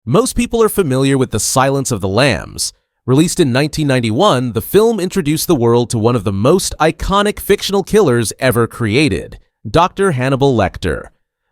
Most people are familiar with The Silence of the Lambs. Released in 1991, the film introduced the world to one of the most iconic fictional killers ever created, Dr. Hannibal Lecter.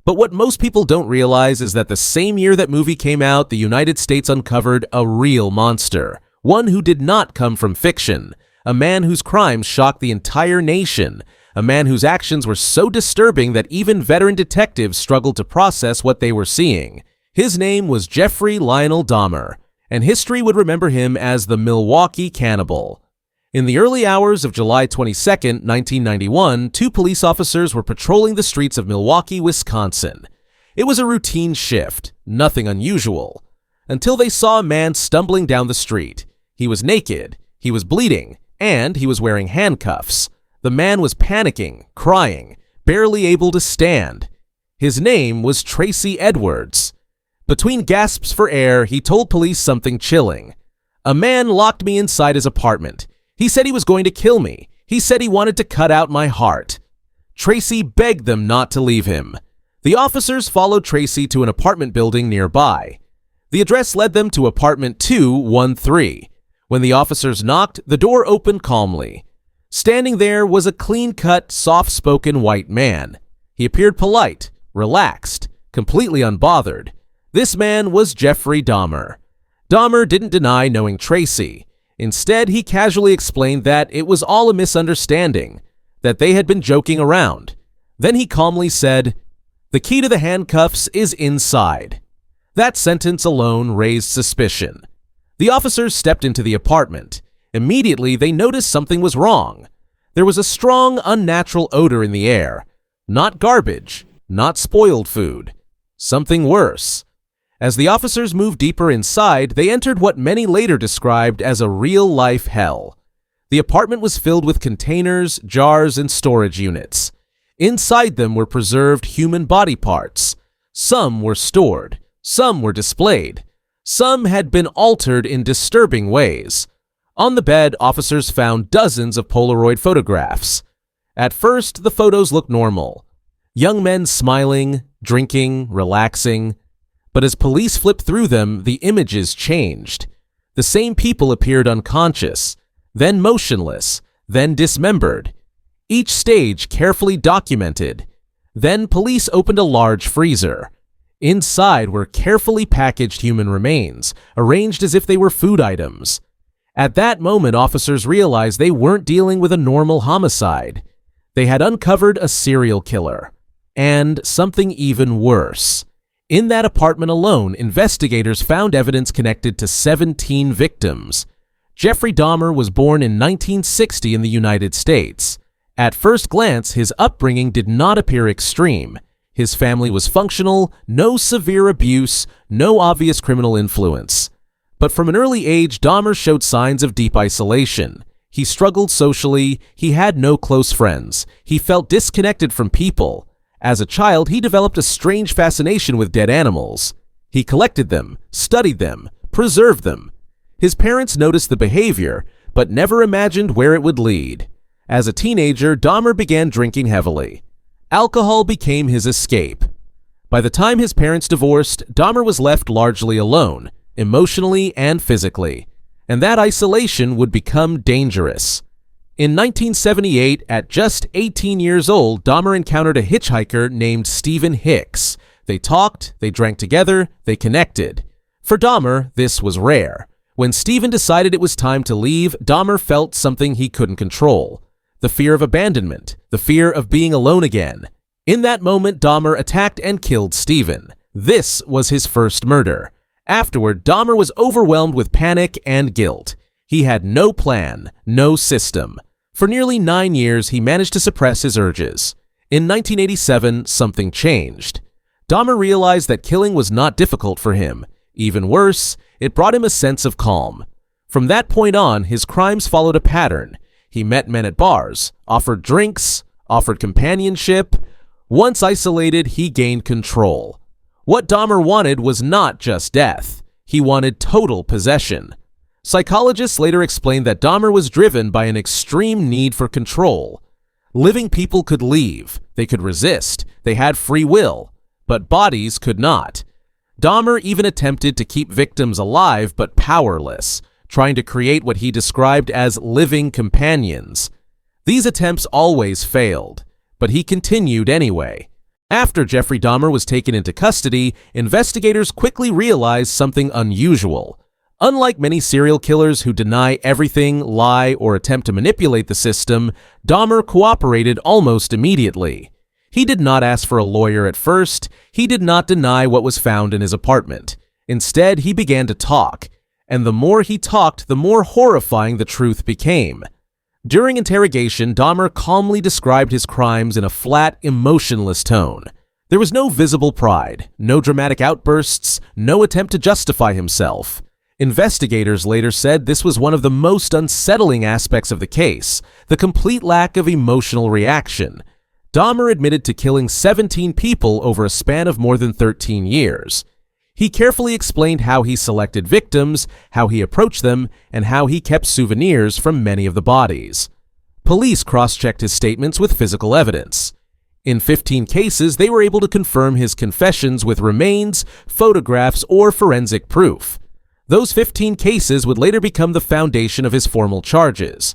But what most people don't realize is that the same year that movie came out, the United States uncovered a real monster, one who did not come from fiction, a man whose crimes shocked the entire nation, a man whose actions were so disturbing that even veteran detectives struggled to process what they were seeing. His name was Jeffrey Lionel Dahmer, and history would remember him as the Milwaukee Cannibal. In the early hours of July 22, 1991, two police officers were patrolling the streets of Milwaukee, Wisconsin. It was a routine shift, nothing unusual, until they saw a man stumbling down the street. He was naked, he was bleeding, and he was wearing handcuffs. The man was panicking, crying, barely able to stand. His name was Tracy Edwards. Between gasps for air, he told police something chilling. "A man locked me inside his apartment. He said he was going to kill me. He said he wanted to cut out my heart." Tracy begged them not to leave him. The officers followed Tracy to an apartment building nearby. The address led them to apartment 213. When the officers knocked, the door opened calmly. Standing there was a clean-cut, soft-spoken white man. He appeared polite, relaxed, completely unbothered. This man was Jeffrey Dahmer. Dahmer didn't deny knowing Tracy. Instead, he casually explained that it was all a misunderstanding, that they had been joking around. Then he calmly said, "The key to the handcuffs is inside." That sentence alone raised suspicion. The officers stepped into the apartment. Immediately, they noticed something was wrong. There was a strong, unnatural odor in the air. Not garbage, not spoiled food. Something worse. As the officers moved deeper inside, they entered what many later described as a real-life hell. The apartment was filled with containers, jars, and storage units. Inside them were preserved human body parts. Some were stored. Some were displayed. Some had been altered in disturbing ways. On the bed, officers found dozens of Polaroid photographs. At first, the photos looked normal. Young men smiling, drinking, relaxing. But as police flipped through them, the images changed. The same people appeared unconscious, then motionless, then dismembered. Each stage carefully documented. Then police opened a large freezer. Inside were carefully packaged human remains, arranged as if they were food items. At that moment, officers realized they weren't dealing with a normal homicide. They had uncovered a serial killer. And something even worse. In that apartment alone, investigators found evidence connected to 17 victims. Jeffrey Dahmer was born in 1960 in the United States. At first glance, his upbringing did not appear extreme. His family was functional, no severe abuse, no obvious criminal influence. But from an early age, Dahmer showed signs of deep isolation. He struggled socially, he had no close friends, he felt disconnected from people. As a child, he developed a strange fascination with dead animals. He collected them, studied them, preserved them. His parents noticed the behavior, but never imagined where it would lead. As a teenager, Dahmer began drinking heavily. Alcohol became his escape. By the time his parents divorced, Dahmer was left largely alone, emotionally and physically, and that isolation would become dangerous. In 1978, at just 18 years old, Dahmer encountered a hitchhiker named Stephen Hicks. They talked, they drank together, they connected. For Dahmer, this was rare. When Stephen decided it was time to leave, Dahmer felt something he couldn't control. The fear of abandonment, the fear of being alone again. In that moment, Dahmer attacked and killed Stephen. This was his first murder. Afterward, Dahmer was overwhelmed with panic and guilt. He had no plan, no system. For nearly 9 years, he managed to suppress his urges. In 1987, something changed. Dahmer realized that killing was not difficult for him. Even worse, it brought him a sense of calm. From that point on, his crimes followed a pattern. He met men at bars, offered drinks, offered companionship. Once isolated, he gained control. What Dahmer wanted was not just death. He wanted total possession. Psychologists later explained that Dahmer was driven by an extreme need for control. Living people could leave, they could resist, they had free will, but bodies could not. Dahmer even attempted to keep victims alive but powerless, trying to create what he described as living companions. These attempts always failed, but he continued anyway. After Jeffrey Dahmer was taken into custody, investigators quickly realized something unusual. Unlike many serial killers who deny everything, lie, or attempt to manipulate the system, Dahmer cooperated almost immediately. He did not ask for a lawyer at first. He did not deny what was found in his apartment. Instead, he began to talk, and the more he talked, the more horrifying the truth became. During interrogation, Dahmer calmly described his crimes in a flat, emotionless tone. There was no visible pride, no dramatic outbursts, no attempt to justify himself. Investigators later said this was one of the most unsettling aspects of the case, the complete lack of emotional reaction. Dahmer admitted to killing 17 people over a span of more than 13 years. He carefully explained how he selected victims, how he approached them, and how he kept souvenirs from many of the bodies. Police cross-checked his statements with physical evidence. In 15 cases, they were able to confirm his confessions with remains, photographs, or forensic proof. Those 15 cases would later become the foundation of his formal charges.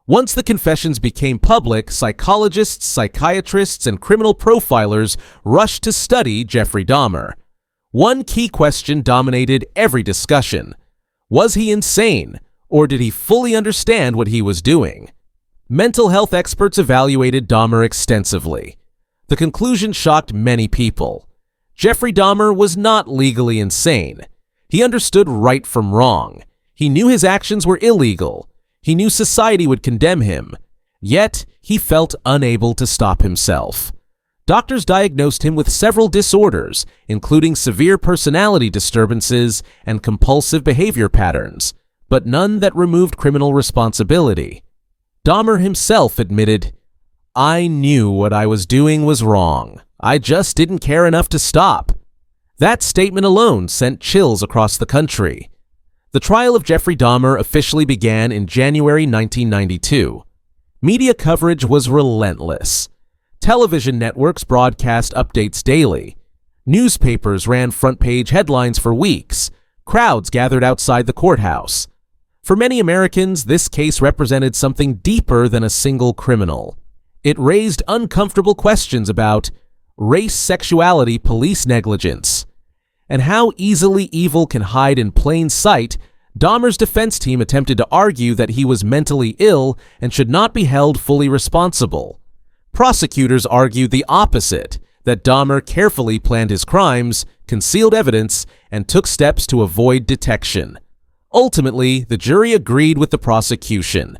Once the confessions became public, psychologists, psychiatrists, and criminal profilers rushed to study Jeffrey Dahmer. One key question dominated every discussion. Was he insane, or did he fully understand what he was doing? Mental health experts evaluated Dahmer extensively. The conclusion shocked many people. Jeffrey Dahmer was not legally insane. He understood right from wrong. He knew his actions were illegal. He knew society would condemn him. Yet, he felt unable to stop himself. Doctors diagnosed him with several disorders, including severe personality disturbances and compulsive behavior patterns, but none that removed criminal responsibility. Dahmer himself admitted, "I knew what I was doing was wrong. I just didn't care enough to stop." That statement alone sent chills across the country. The trial of Jeffrey Dahmer officially began in January 1992. Media coverage was relentless. Television networks broadcast updates daily. Newspapers ran front-page headlines for weeks. Crowds gathered outside the courthouse. For many Americans, this case represented something deeper than a single criminal. It raised uncomfortable questions about race, sexuality, police negligence, and how easily evil can hide in plain sight. Dahmer's defense team attempted to argue that he was mentally ill and should not be held fully responsible. Prosecutors argued the opposite, that Dahmer carefully planned his crimes, concealed evidence, and took steps to avoid detection. Ultimately, the jury agreed with the prosecution.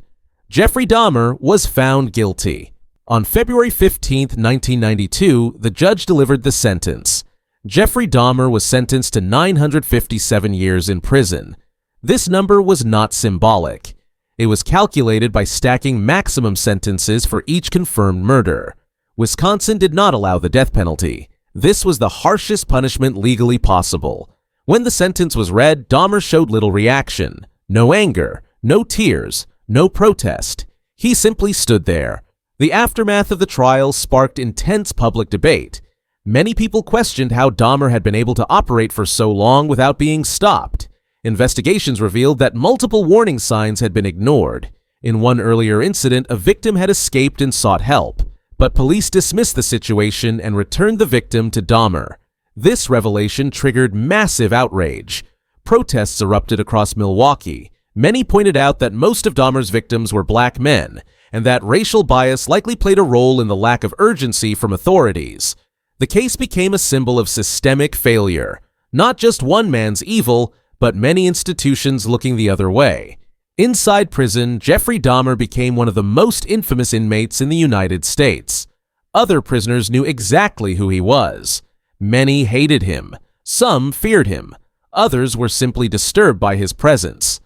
Jeffrey Dahmer was found guilty. On February 15, 1992, the judge delivered the sentence. Jeffrey Dahmer was sentenced to 957 years in prison. This number was not symbolic. It was calculated by stacking maximum sentences for each confirmed murder. Wisconsin did not allow the death penalty. This was the harshest punishment legally possible. When the sentence was read, Dahmer showed little reaction. No anger, no tears, no protest. He simply stood there. The aftermath of the trial sparked intense public debate. Many people questioned how Dahmer had been able to operate for so long without being stopped. Investigations revealed that multiple warning signs had been ignored. In one earlier incident, a victim had escaped and sought help, but police dismissed the situation and returned the victim to Dahmer. This revelation triggered massive outrage. Protests erupted across Milwaukee. Many pointed out that most of Dahmer's victims were black men, and that racial bias likely played a role in the lack of urgency from authorities. The case became a symbol of systemic failure, not just one man's evil, but many institutions looking the other way. Inside prison, Jeffrey Dahmer became one of the most infamous inmates in the United States. Other prisoners knew exactly who he was. Many hated him. Some feared him. Others were simply disturbed by his presence.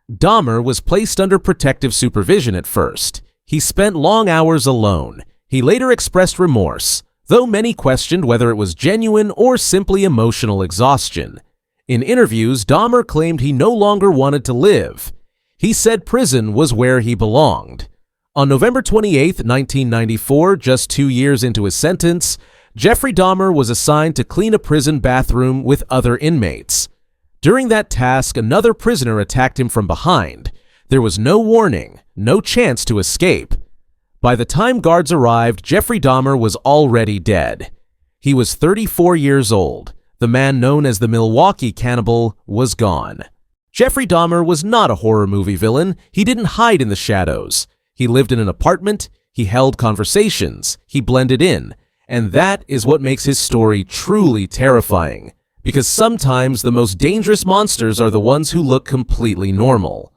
Dahmer was placed under protective supervision at first. He spent long hours alone. He later expressed remorse, though many questioned whether it was genuine or simply emotional exhaustion. In interviews, Dahmer claimed he no longer wanted to live. He said prison was where he belonged. On November 28, 1994, just 2 years into his sentence, Jeffrey Dahmer was assigned to clean a prison bathroom with other inmates. During that task, another prisoner attacked him from behind. There was no warning, no chance to escape. By the time guards arrived, Jeffrey Dahmer was already dead. He was 34 years old. The man known as the Milwaukee Cannibal was gone. Jeffrey Dahmer was not a horror movie villain. He didn't hide in the shadows. He lived in an apartment, he held conversations, he blended in, and that is what makes his story truly terrifying. Because sometimes the most dangerous monsters are the ones who look completely normal.